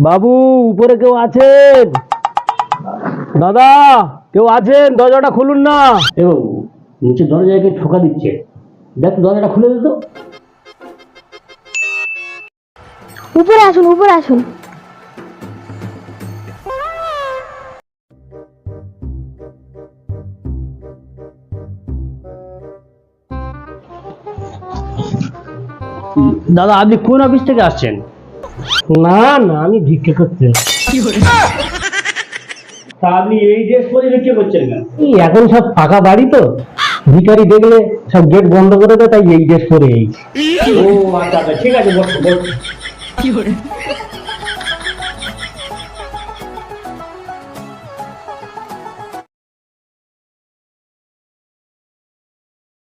বাবু, উপরে কেউ আছেন? দাদা, কেউ আছেন? দরজাটা খুলুন না। এ বাবু, নিচে দরজায় কে ঠোকা দিচ্ছে, দেখ দরজাটা খুলে দিত। উপরে আসুন, উপরে আসুন। দাদা, আপনি কোন অফিস থেকে আসছেন? না না, আমি ভিক্ষা করতে এসেছি। তা আপনি এই ড্রেস পরে ভিক্ষা করছেন কেন? এই এখন সব পাকা বাড়ি তো, ভিখারি দেখলে সব গেট বন্ধ করে দেয়, তাই এই ড্রেস পরে এই। ও আচ্ছা আচ্ছা, ঠিক আছে, বসো বসো।